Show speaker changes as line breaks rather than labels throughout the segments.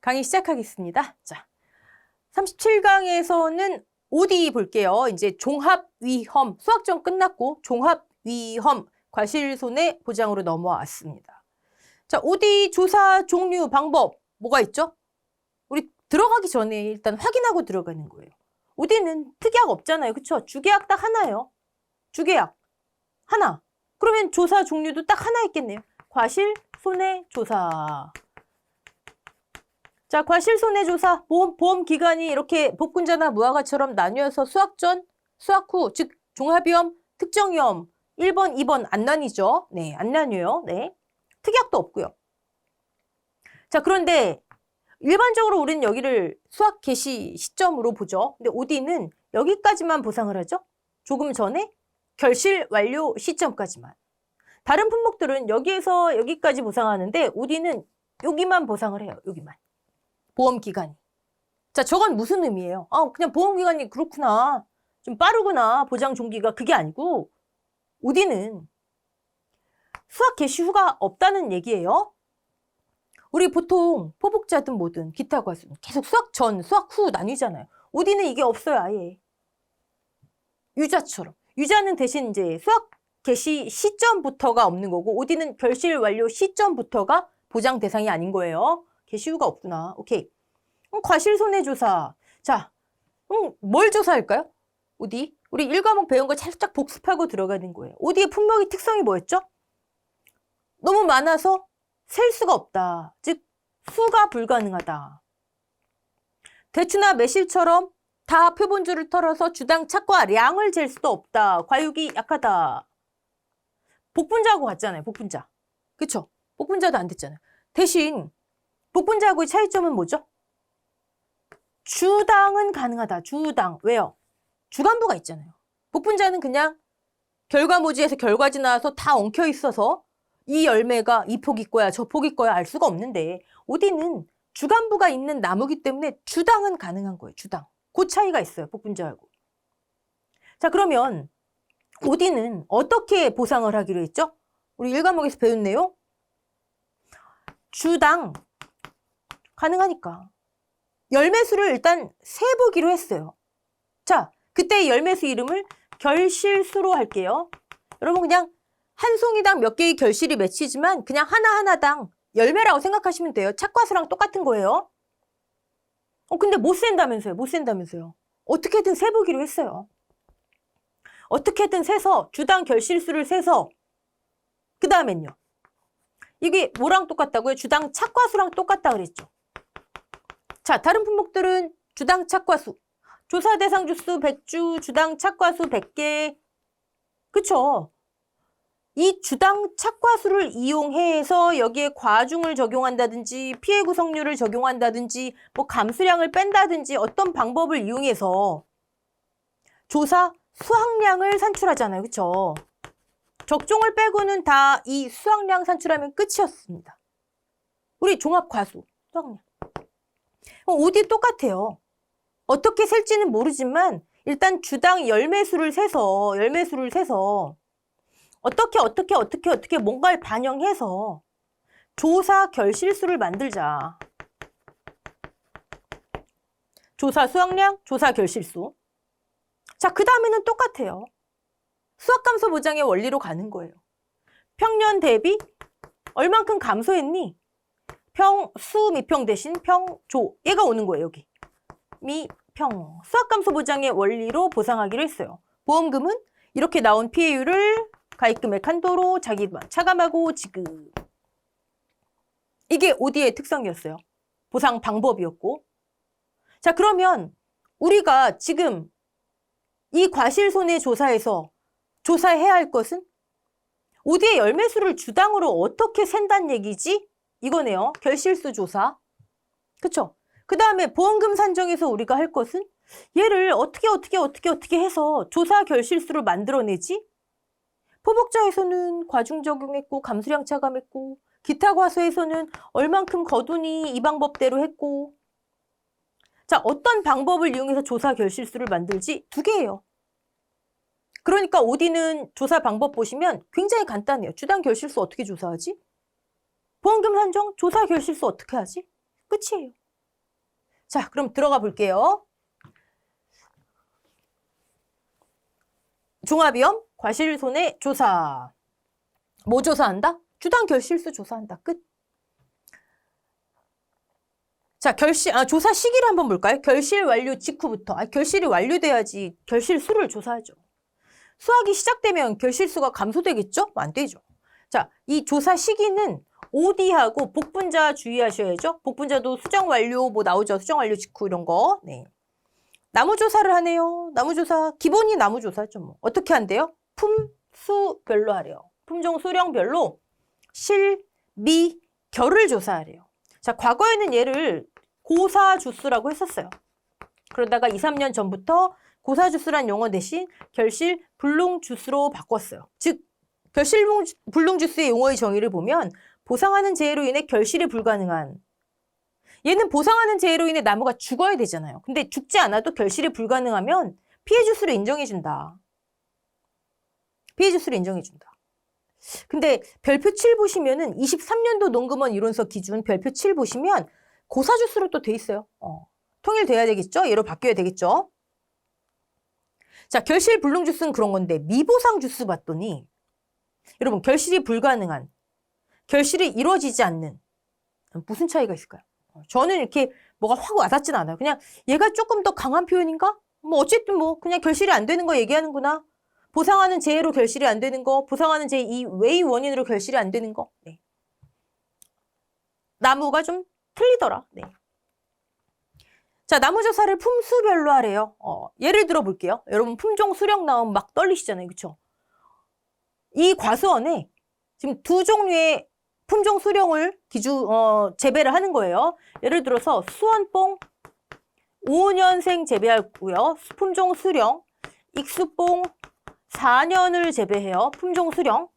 강의 시작하겠습니다. 자, 37강에서는 OD 볼게요. 이제 종합위험, 수학전 끝났고 종합위험, 과실손해 보장으로 넘어왔습니다. 자, OD 조사 종류 방법 뭐가 있죠? 우리 들어가기 전에 일단 확인하고 들어가는 거예요. OD는 특약 없잖아요. 그쵸? 주계약 딱 하나예요. 주계약 하나. 그러면 조사 종류도 딱 하나 있겠네요. 과실손해조사. 자, 과실손해조사, 보험기간이 이렇게 복분자나 무화과처럼 나뉘어서 수학전, 수학 후, 즉 종합위험, 특정위험 1번, 2번 안 나뉘죠? 네, 안 나뉘어요. 네, 특약도 없고요. 자, 그런데 일반적으로 우리는 여기를 수학 개시 시점으로 보죠. 근데 OD는 여기까지만 보상을 하죠. 조금 전에 결실 완료 시점까지만. 다른 품목들은 여기에서 여기까지 보상하는데 OD는 여기만 보상을 해요. 여기만. 보험기간이. 자, 저건 무슨 의미예요? 그냥 보험기간이 그렇구나. 좀 빠르구나. 보장 종기가. 그게 아니고 OD는 수학 개시 후가 없다는 얘기예요. 우리 보통 포복자든 뭐든 기타 과수는 계속 수학 전, 수학 후 나뉘잖아요. OD는 이게 없어요. 아예. 유자처럼. 유자는 대신 이제 수학 개시 시점부터가 없는 거고 OD는 결실 완료 시점부터가 보장 대상이 아닌 거예요. 개시 후가 없구나. 오케이. 과실손해조사. 자, 뭘 조사할까요? OD. 우리 1과목 배운 거 살짝 복습하고 들어가는 거예요. OD의 품목의 특성이 뭐였죠? 너무 많아서 셀 수가 없다. 즉, 수가 불가능하다. 대추나 매실처럼 다 표본줄을 털어서 주당 착과량을 잴 수도 없다. 과육이 약하다. 복분자하고 같잖아요. 복분자. 그쵸? 복분자도 안 됐잖아요. 대신 복분자하고의 차이점은 뭐죠? 주당은 가능하다. 주당. 왜요? 주간부가 있잖아요. 복분자는 그냥 결과모지에서 결과지 나와서 다 엉켜 있어서 이 열매가 이 폭이 거야, 저 폭이 거야 알 수가 없는데 OD는 주간부가 있는 나무기 때문에 주당은 가능한 거예요. 주당. 그 차이가 있어요. 복분자하고. 자, 그러면 OD는 어떻게 보상을 하기로 했죠? 우리 1과목에서 배운 내용? 주당 가능하니까. 열매수를 일단 세보기로 했어요. 자, 그때 열매수 이름을 결실수로 할게요. 여러분 그냥 한 송이당 몇 개의 결실이 맺히지만 그냥 하나하나당 열매라고 생각하시면 돼요. 착과수랑 똑같은 거예요. 근데 못 센다면서요. 못 센다면서요. 어떻게든 세보기로 했어요. 어떻게든 세서 주당 결실수를 세서 그 다음엔요. 이게 뭐랑 똑같다고요? 주당 착과수랑 똑같다 그랬죠. 자, 다른 품목들은 주당 착과수. 조사 대상 주수 100주, 주당 착과수 100개. 그쵸? 이 주당 착과수를 이용해서 여기에 과중을 적용한다든지 피해 구성률을 적용한다든지 뭐 감수량을 뺀다든지 어떤 방법을 이용해서 조사 수확량을 산출하잖아요. 그쵸? 적종을 빼고는 다 이 수확량 산출하면 끝이었습니다. 우리 종합과수, 수확량. OD 똑같아요. 어떻게 셀지는 모르지만 일단 주당 열매수를 세서 어떻게 뭔가를 반영해서 조사 결실수를 만들자. 조사 수확량, 조사 결실수. 자, 그 다음에는 똑같아요. 수학감소 보장의 원리로 가는 거예요. 평년 대비 얼만큼 감소했니? 수 미평 대신 평조. 얘가 오는 거예요, 여기. 미평. 수학감소 보장의 원리로 보상하기로 했어요. 보험금은 이렇게 나온 피해율을 가입금액 한도로 자기만 차감하고 지급. 이게 OD의 특성이었어요. 보상 방법이었고. 자, 그러면 우리가 지금 이 과실손해조사에서 조사해야 할 것은 OD의 열매수를 주당으로 어떻게 센다는 얘기지? 이거네요. 결실수 조사. 그쵸? 그 다음에 보험금 산정에서 우리가 할 것은 얘를 어떻게 해서 조사 결실수를 만들어내지? 포복자에서는 과중 적용했고 감수량 차감했고 기타 과수에서는 얼만큼 거두니 이 방법대로 했고. 자, 어떤 방법을 이용해서 조사 결실수를 만들지? 두 개예요. 그러니까 OD는 조사 방법 보시면 굉장히 간단해요. 주당 결실수 어떻게 조사하지? 보험금 산정 조사 결실수 어떻게 하지? 끝이에요. 자, 그럼 들어가 볼게요. 종합위험, 과실손해 조사. 뭐 조사한다? 주당 결실수 조사한다. 끝. 자, 조사 시기를 한번 볼까요? 결실 완료 직후부터. 결실이 완료돼야지 결실수를 조사하죠. 수학이 시작되면 결실수가 감소되겠죠? 안 되죠. 자, 이 조사 시기는 OD하고 복분자 주의하셔야죠. 복분자도 수정 완료 뭐 나오죠. 수정 완료 직후 이런 거. 네. 나무조사를 하네요. 나무조사. 기본이 나무조사죠. 뭐. 어떻게 한대요? 품수별로 하래요. 품종 수령별로 실, 미, 결을 조사하래요. 자, 과거에는 얘를 고사주수라고 했었어요. 그러다가 2, 3년 전부터 고사주수란 용어 대신 결실 불능주수로 바꿨어요. 즉, 결실 불능주수의 용어의 정의를 보면 보상하는 재해로 인해 결실이 불가능한, 얘는 보상하는 재해로 인해 나무가 죽어야 되잖아요. 근데 죽지 않아도 결실이 불가능하면 피해주수를 인정해준다. 피해주수를 인정해준다. 근데 별표 7 보시면은 23년도 농금원 이론서 기준 별표 7 보시면 고사주수로 또 돼 있어요. 통일돼야 되겠죠? 얘로 바뀌어야 되겠죠? 자, 결실 불능주수는 그런 건데 미보상 주수 봤더니 여러분 결실이 불가능한, 결실이 이루어지지 않는 무슨 차이가 있을까요? 저는 이렇게 뭐가 확 와닿진 않아요. 그냥 얘가 조금 더 강한 표현인가? 뭐 어쨌든 뭐 그냥 결실이 안 되는 거 얘기하는구나. 보상하는 재해로 결실이 안 되는 거, 보상하는 재해 이외의 원인으로 결실이 안 되는 거. 네. 나무가 좀 틀리더라. 네. 자, 나무조사를 품수별로 하래요. 예를 들어 볼게요. 여러분 품종 수령 나오면 막 떨리시잖아요. 그렇죠? 이 과수원에 지금 두 종류의 품종 수령을 재배를 하는 거예요. 예를 들어서 수원뽕 5년생 재배하고요. 품종 수령, 익수뽕 4년을 재배해요. 품종 수령.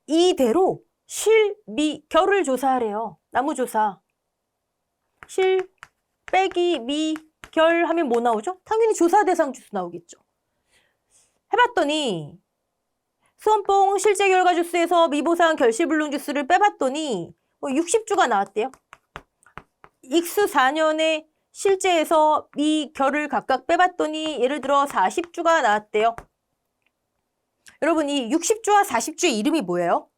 이대로 실, 미, 결을 조사하래요. 나무조사. 실, 빼기, 미, 결 하면 뭐 나오죠? 당연히 조사 대상 주수 나오겠죠. 해봤더니 수원뽕 실제 결과 주수에서 미보상 결실불능 주수를 빼봤더니 60주가 나왔대요. 익수 4년에 실제에서 미, 결을 각각 빼봤더니 예를 들어 40주가 나왔대요. 여러분 이 60주와 40주의 이름이 뭐예요?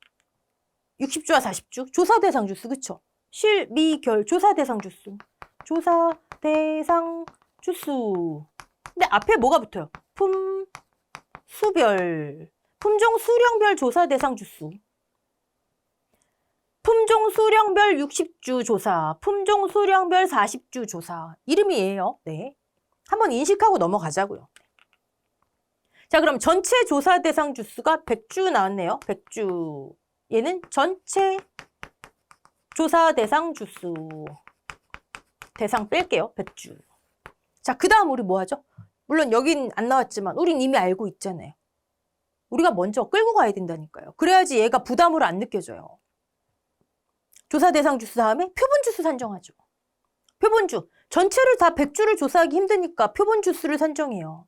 60주와 40주? 조사 대상 주수, 그쵸? 실, 미, 결, 조사 대상 주수. 조사 대상 주수. 근데 앞에 뭐가 붙어요? 품, 수별. 품종 수령별 조사 대상 주수. 품종 수령별 60주 조사. 품종 수령별 40주 조사. 이름이 얘예요. 네. 한번 인식하고 넘어가자고요. 자, 그럼 전체 조사 대상 주수가 100주 나왔네요. 100주. 얘는 전체 조사 대상 주수. 대상 뺄게요. 100주. 자, 그 다음 우리 뭐 하죠? 물론 여긴 안 나왔지만 우린 이미 알고 있잖아요. 우리가 먼저 끌고 가야 된다니까요. 그래야지 얘가 부담으로 안 느껴져요. 조사 대상 주수 다음에 표본 주수 산정하죠. 표본주. 전체를 다 100주를 조사하기 힘드니까 표본 주수를 산정해요.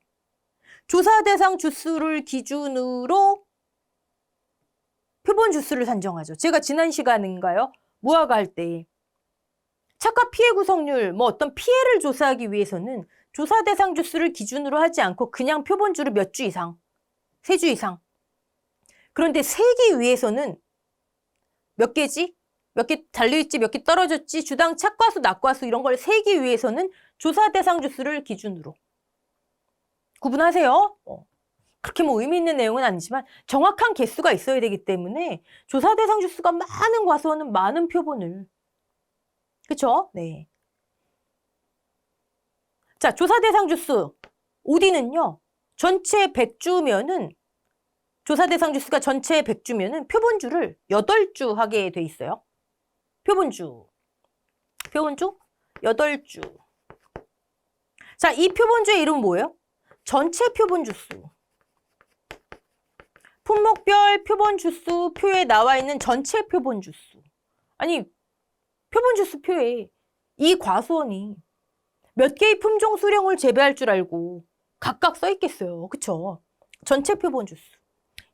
조사 대상 주수를 기준으로 표본 주수를 산정하죠. 제가 지난 시간인가요? 무화과 할 때 착과 피해 구성률, 뭐 어떤 피해를 조사하기 위해서는 조사 대상 주수를 기준으로 하지 않고 그냥 표본주를 몇 주 이상, 3주 이상. 그런데 세기 위해서는 몇 개지? 몇 개 달려있지, 몇 개 떨어졌지, 주당 착과수, 낙과수 이런 걸 세기 위해서는 조사 대상 주수를 기준으로. 구분하세요. 그렇게 뭐 의미 있는 내용은 아니지만 정확한 개수가 있어야 되기 때문에 조사 대상 주수가 많은 과수원은 많은 표본을. 그쵸? 네. 자, 조사 대상 주수. OD는요, 전체 100주면은, 조사 대상 주수가 전체 100주면은 표본주를 8주 하게 돼 있어요. 표본주. 표본주 8주. 자, 이 표본주의 이름은 뭐예요? 전체 표본주수. 품목별 표본주수 표에 나와 있는 전체 표본주수. 아니, 표본주수 표에 이 과수원이 몇 개의 품종 수령을 재배할 줄 알고 각각 써 있겠어요. 그쵸? 전체 표본주수.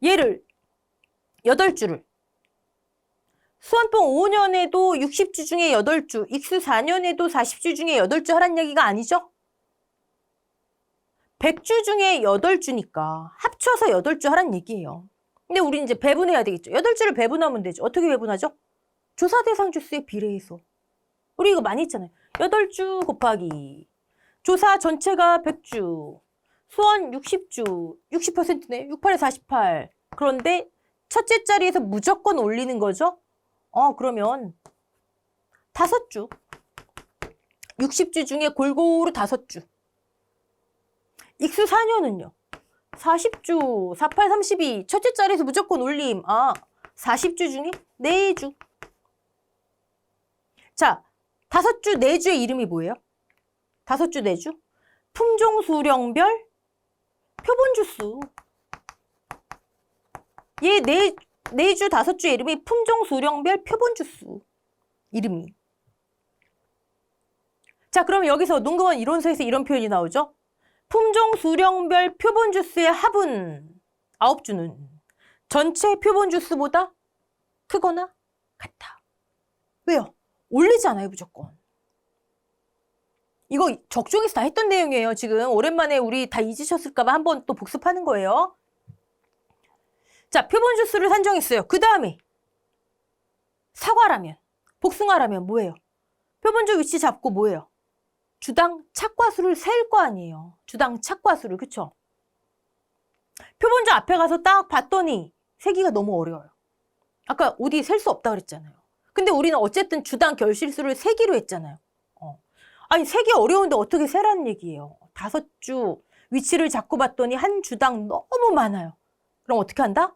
얘를 8주를 수원봉 5년에도 60주 중에 8주, 익수 4년에도 40주 중에 8주 하란 얘기가 아니죠? 100주 중에 8주니까 합쳐서 8주 하란 얘기예요. 근데 우리 이제 배분해야 되겠죠. 8주를 배분하면 되죠. 어떻게 배분하죠? 조사 대상 주수에 비례해서. 우리 이거 많이 했잖아요. 8주 곱하기 조사 전체가 100주, 수원 60주, 60%네. 68에 48. 그런데 첫째 자리에서 무조건 올리는 거죠. 그러면 5주. 60주 중에 골고루 5주. 익수 4년은요. 40주, 48, 32. 첫째 자리에서 무조건 올림. 40주 중에 4주. 자, 5주, 4주의 이름이 뭐예요? 5주, 4주? 품종, 수령별, 표본 주수. 얘 4주, 5주의 이름이 품종, 수령별, 표본 주수. 이름이. 자, 그럼 여기서 농구원 이론서에서 이런 표현이 나오죠? 품종, 수령별, 표본 주수의 합은 9주는 전체 표본 주수보다 크거나 같다. 왜요? 올리잖아요, 무조건. 이거 적중에서 다 했던 내용이에요. 지금 오랜만에 우리 다 잊으셨을까 봐 한번 또 복습하는 거예요. 자, 표본 주수를 산정했어요. 그 다음에 사과라면, 복숭아라면 뭐예요? 표본주 위치 잡고 뭐예요? 주당 착과수를 셀 거 아니에요. 주당 착과수를, 그쵸? 표본주 앞에 가서 딱 봤더니 세기가 너무 어려워요. 아까 어디 셀 수 없다 그랬잖아요. 근데 우리는 어쨌든 주당 결실수를 세기로 했잖아요. 아니, 세기 어려운데 어떻게 세라는 얘기예요. 5주 위치를 잡고 봤더니 한 주당 너무 많아요. 그럼 어떻게 한다?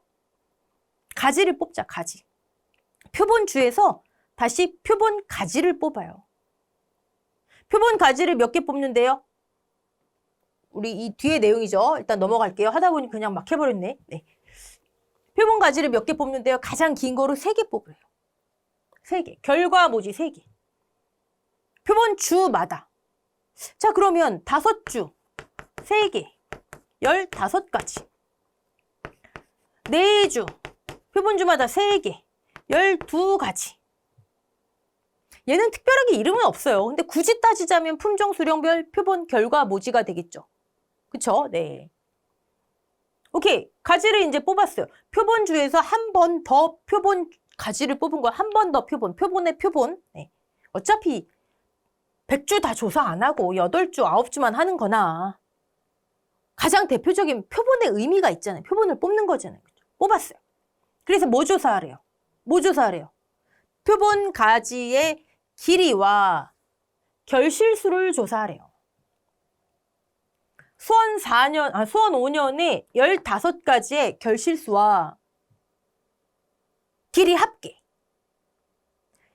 가지를 뽑자, 가지. 표본주에서 다시 표본 가지를 뽑아요. 표본 가지를 몇 개 뽑는데요? 우리 이 뒤에 내용이죠. 일단 넘어갈게요. 하다 보니 그냥 막 해버렸네. 네. 표본 가지를 몇 개 뽑는데요? 가장 긴 거로 3개 뽑아요. 3개. 결과 뭐지? 3개. 표본 주마다. 자, 그러면 5주, 3개, 15가지. 4주, 표본주마다 3개, 12가지. 얘는 특별하게 이름은 없어요. 근데 굳이 따지자면 품종, 수령별, 표본, 결과, 모지가 되겠죠. 그쵸? 네. 오케이. 가지를 이제 뽑았어요. 표본주에서 한 번 더 표본 가지를 뽑은 거야. 한 번 더 표본. 표본의 표본. 네. 어차피 100주 다 조사 안 하고 8주, 9주만 하는 거나 가장 대표적인 표본의 의미가 있잖아요. 표본을 뽑는 거잖아요. 그쵸? 뽑았어요. 그래서 뭐 조사하래요? 뭐 조사하래요? 표본 가지의 길이와 결실수를 조사하래요. 수원 5년에 15가지의 결실수와 길이 합계.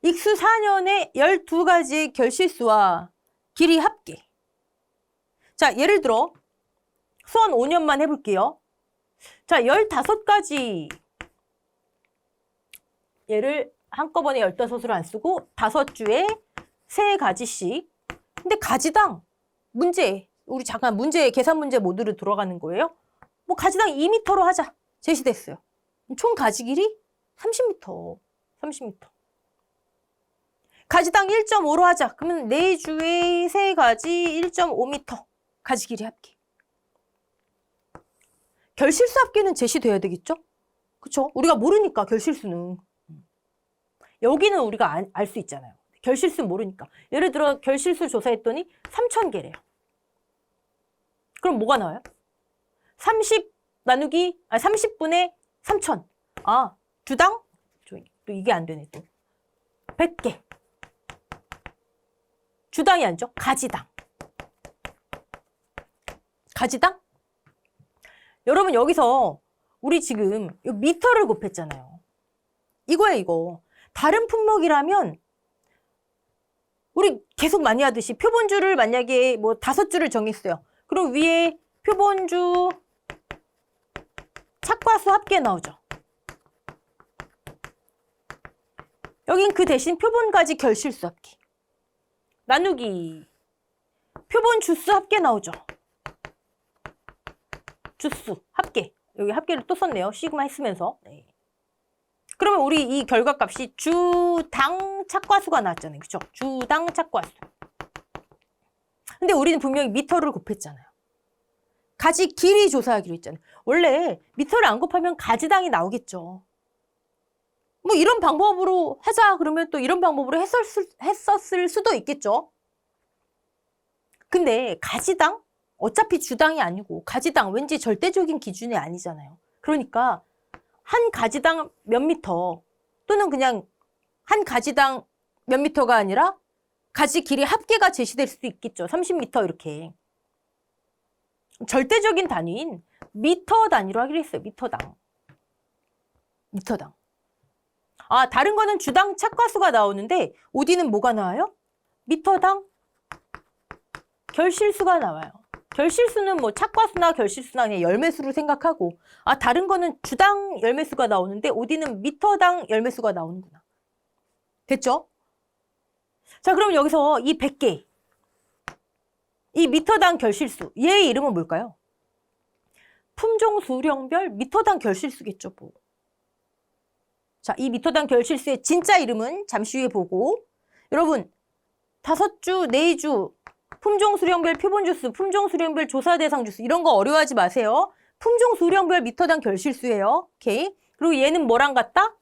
익수 4년에 12가지의 결실수와 길이 합계. 자, 예를 들어 수원 5년만 해볼게요. 자, 15가지 얘를 한꺼번에 15으로 안 쓰고 5주에 3가지씩. 근데 가지당 문제, 우리 잠깐 문제, 계산 문제 모드로 들어가는 거예요. 뭐 가지당 2m로 하자. 제시됐어요. 총 가지 길이 30m. 30m. 가지당 1.5로 하자. 그러면 4주에 3가지 1.5m. 가지 길이 합계. 결실수 합계는 제시돼야 되겠죠? 그쵸? 우리가 모르니까 결실수는. 여기는 우리가 알 수 있잖아요. 결실수 모르니까. 예를 들어 결실수 조사했더니 3,000개래요. 그럼 뭐가 나와요? 30분의 3,000. 주당? 또 이게 안 되네 또. 100개. 주당이 아니죠? 가지당. 가지당? 여러분 여기서 우리 지금 미터를 곱했잖아요. 이거예요, 이거. 다른 품목이라면 우리 계속 많이 하듯이 표본주를 만약에 뭐 5주를 정했어요. 그럼 위에 표본주 착과수 합계 나오죠. 여긴 그 대신 표본가지 결실수 합계. 나누기 표본 주수 합계 나오죠. 주수 합계. 여기 합계를 또 썼네요. 시그마 했으면서. 네. 그러면 우리 이 결과값이 주당 착과수가 나왔잖아요. 그죠? 주당 착과수. 근데 우리는 분명히 미터를 곱했잖아요. 가지 길이 조사하기로 했잖아요. 원래 미터를 안 곱하면 가지당이 나오겠죠. 뭐 이런 방법으로 하자 그러면 또 이런 방법으로 했었을 수도 있겠죠. 근데 가지당? 어차피 주당이 아니고 가지당 왠지 절대적인 기준이 아니잖아요. 그러니까 한 가지당 몇 미터 또는 그냥 한 가지당 몇 미터가 아니라 가지 길이 합계가 제시될 수도 있겠죠. 30미터 이렇게. 절대적인 단위인 미터 단위로 하기로 했어요. 미터당. 미터당. 아, 다른 거는 주당 착과수가 나오는데 어디는 뭐가 나와요? 미터당 결실수가 나와요. 결실수는 뭐 착과수나 결실수나 그냥 열매수로 생각하고 아, 다른 거는 주당 열매수가 나오는데 어디는 미터당 열매수가 나오는구나. 됐죠? 자, 그럼 여기서 이 100개 이 미터당 결실수 얘의 이름은 뭘까요? 품종 수령별 미터당 결실수겠죠, 뭐. 자, 이 미터당 결실수의 진짜 이름은 잠시 후에 보고 여러분 5주, 4주 품종 수령별 표본 주수, 품종 수령별 조사 대상 주수 이런 거 어려워하지 마세요. 품종 수령별 미터당 결실수예요. 오케이. 그리고 얘는 뭐랑 같다?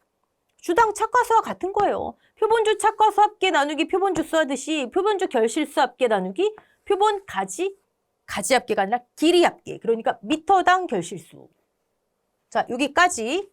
주당 착과수와 같은 거예요. 표본주 착과수 합계 나누기 표본 주수 하듯이 표본주 결실수 합계 나누기 표본 가지 합계가 아니라 길이 합계. 그러니까 미터당 결실수. 자, 여기까지